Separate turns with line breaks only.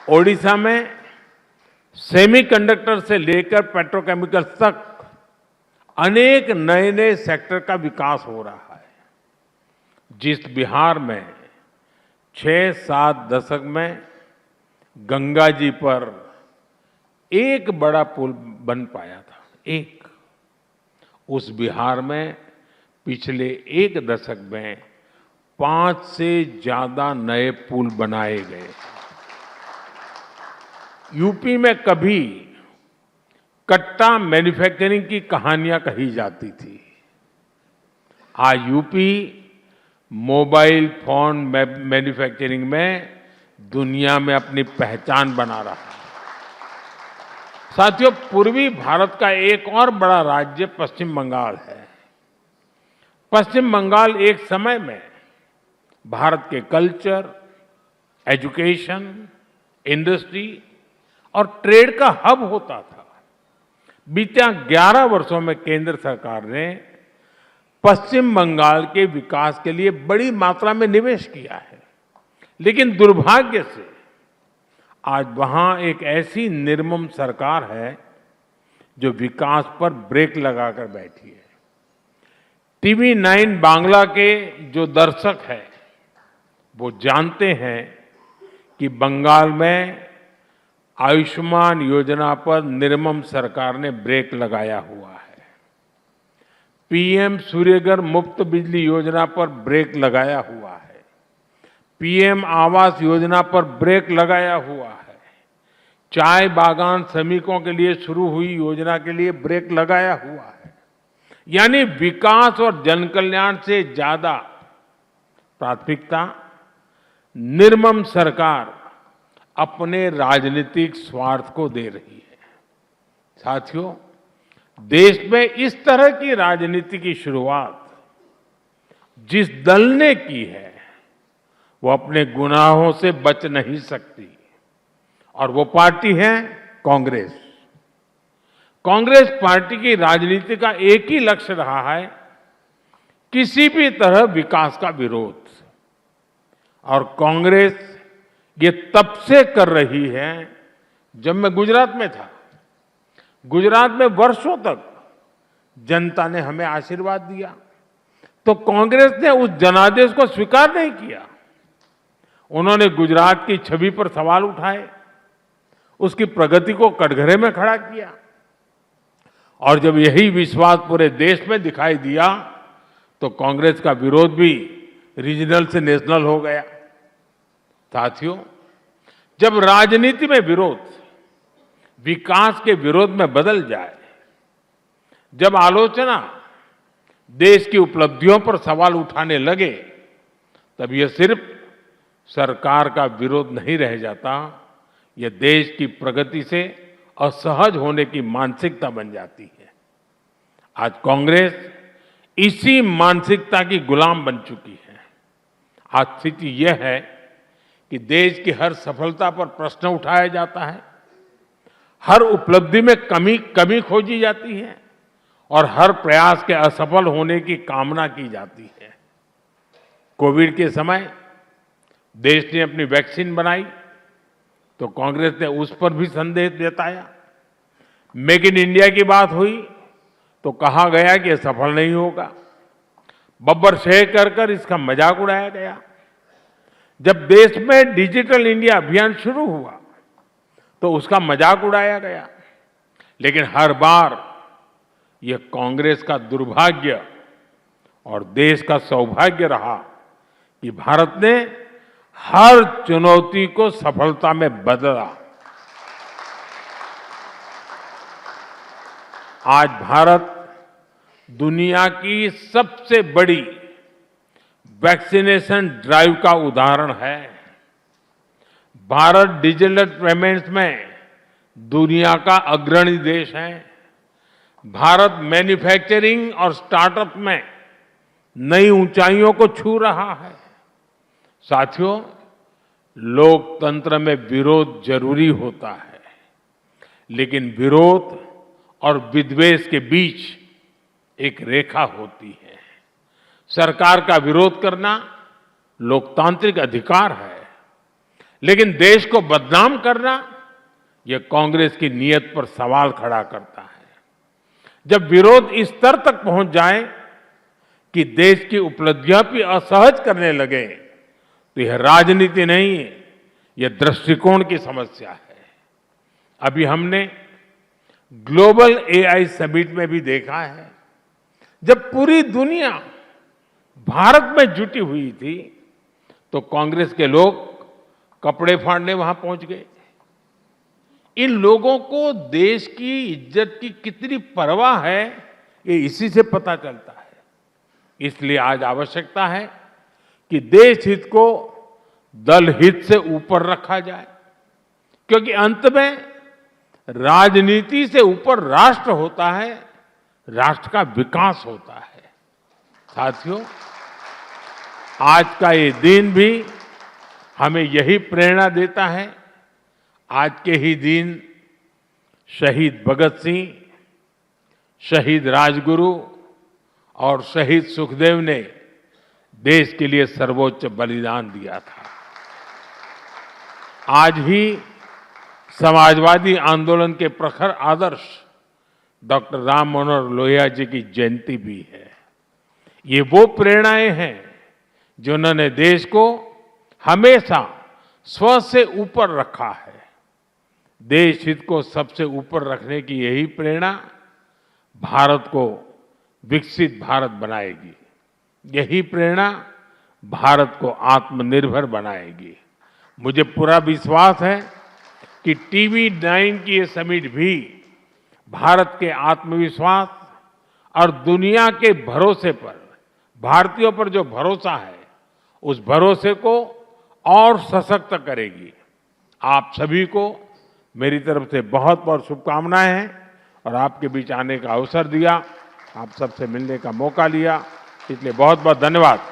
ओडिशा में सेमीकंडक्टर से लेकर पेट्रोकेमिकल्स तक अनेक नए नए सेक्टर का विकास हो रहा है। जिस बिहार में 6-7 दशक में गंगा जी पर एक बड़ा पुल बन पाया था, उस बिहार में पिछले एक दशक में 5 से ज्यादा नए पुल बनाए गए। यूपी में कभी कट्टा मैन्युफैक्चरिंग की कहानियां कही जाती थी। आज यूपी मोबाइल फोन मैन्युफैक्चरिंग में दुनिया में अपनी पहचान बना रहा है। साथियों, पूर्वी भारत का एक और बड़ा राज्य पश्चिम बंगाल है। पश्चिम बंगाल एक समय में भारत के कल्चर, एजुकेशन, इंडस्ट्री और ट्रेड का हब होता था। बीते 11 वर्षों में केंद्र सरकार ने पश्चिम बंगाल के विकास के लिए बड़ी मात्रा में निवेश किया है, लेकिन दुर्भाग्य से आज वहां एक ऐसी निर्मम सरकार है जो विकास पर ब्रेक लगाकर बैठी है। टीवी 9 बांग्ला के जो दर्शक हैं वो जानते हैं कि बंगाल में आयुष्मान योजना पर निर्मम सरकार ने ब्रेक लगाया हुआ है। पीएम सूर्यघर मुफ्त बिजली योजना पर ब्रेक लगाया हुआ है। पीएम आवास योजना पर ब्रेक लगाया हुआ है। चाय बागान श्रमिकों के लिए शुरू हुई योजना के लिए ब्रेक लगाया हुआ है। यानी विकास और जन कल्याण से ज्यादा प्राथमिकता निर्मम सरकार अपने राजनीतिक स्वार्थ को दे रही है। साथियों, देश में इस तरह की राजनीति की शुरुआत जिस दल ने की है वो अपने गुनाहों से बच नहीं सकती, और वो पार्टी है कांग्रेस। कांग्रेस पार्टी की राजनीति का एक ही लक्ष्य रहा है, किसी भी तरह विकास का विरोध। और कांग्रेस ये तब से कर रही है जब मैं गुजरात में था। गुजरात में वर्षों तक जनता ने हमें आशीर्वाद दिया, तो कांग्रेस ने उस जनादेश को स्वीकार नहीं किया। उन्होंने गुजरात की छवि पर सवाल उठाए, उसकी प्रगति को कटघरे में खड़ा किया, और जब यही विश्वास पूरे देश में दिखाई दिया तो कांग्रेस का विरोध भी रीजनल से नेशनल हो गया। साथियों, जब राजनीति में विरोध विकास के विरोध में बदल जाए, जब आलोचना देश की उपलब्धियों पर सवाल उठाने लगे, तब यह सिर्फ सरकार का विरोध नहीं रह जाता, यह देश की प्रगति से असहज होने की मानसिकता बन जाती है। आज कांग्रेस इसी मानसिकता की गुलाम बन चुकी है। आज स्थिति यह है कि देश की हर सफलता पर प्रश्न उठाया जाता है, हर उपलब्धि में कमी खोजी जाती है, और हर प्रयास के असफल होने की कामना की जाती है। कोविड के समय देश ने अपनी वैक्सीन बनाई तो कांग्रेस ने उस पर भी संदेह जताया। मेक इन इंडिया की बात हुई तो कहा गया कि यह सफल नहीं होगा। बब्बर शेख कर इसका मजाक उड़ाया गया। जब देश में डिजिटल इंडिया अभियान शुरू हुआ तो उसका मजाक उड़ाया गया। लेकिन हर बार यह कांग्रेस का दुर्भाग्य और देश का सौभाग्य रहा कि भारत ने हर चुनौती को सफलता में बदला। आज भारत दुनिया की सबसे बड़ी वैक्सीनेशन ड्राइव का उदाहरण है। भारत डिजिटल पेमेंट्स में दुनिया का अग्रणी देश है। भारत मैन्युफैक्चरिंग और स्टार्टअप में नई ऊंचाइयों को छू रहा है। साथियों, लोकतंत्र में विरोध जरूरी होता है, लेकिन विरोध और विद्वेष के बीच एक रेखा होती है। सरकार का विरोध करना लोकतांत्रिक अधिकार है, लेकिन देश को बदनाम करना यह कांग्रेस की नीयत पर सवाल खड़ा करता है। जब विरोध इस स्तर तक पहुंच जाए कि देश की उपलब्धियां भी असहज करने लगे तो यह राजनीति नहीं है, यह दृष्टिकोण की समस्या है। अभी हमने ग्लोबल एआई समिट में भी देखा है, जब पूरी दुनिया भारत में जुटी हुई थी तो कांग्रेस के लोग कपड़े फाड़ने वहां पहुंच गए। इन लोगों को देश की इज्जत की कितनी परवाह है ये इसी से पता चलता है। इसलिए आज आवश्यकता है कि देश हित को दल हित से ऊपर रखा जाए, क्योंकि अंत में राजनीति से ऊपर राष्ट्र होता है, राष्ट्र का विकास होता है। साथियों, आज का ये दिन भी हमें यही प्रेरणा देता है। आज के ही दिन शहीद भगत सिंह, शहीद राजगुरु और शहीद सुखदेव ने देश के लिए सर्वोच्च बलिदान दिया था। आज ही समाजवादी आंदोलन के प्रखर आदर्श डॉक्टर राम मनोहर लोहिया जी की जयंती भी है। ये वो प्रेरणाएं हैं जिन्होंने देश को हमेशा स्व से ऊपर रखा है। देश हित को सबसे ऊपर रखने की यही प्रेरणा भारत को विकसित भारत बनाएगी। यही प्रेरणा भारत को आत्मनिर्भर बनाएगी। मुझे पूरा विश्वास है कि TV9 की ये समिट भी भारत के आत्मविश्वास और दुनिया के भरोसे पर, भारतीयों पर जो भरोसा है, उस भरोसे को और सशक्त करेगी। आप सभी को मेरी तरफ से बहुत बहुत शुभकामनाएं हैं और आपके बीच आने का अवसर दिया, आप सबसे मिलने का मौका लिया, इसलिए बहुत बहुत धन्यवाद।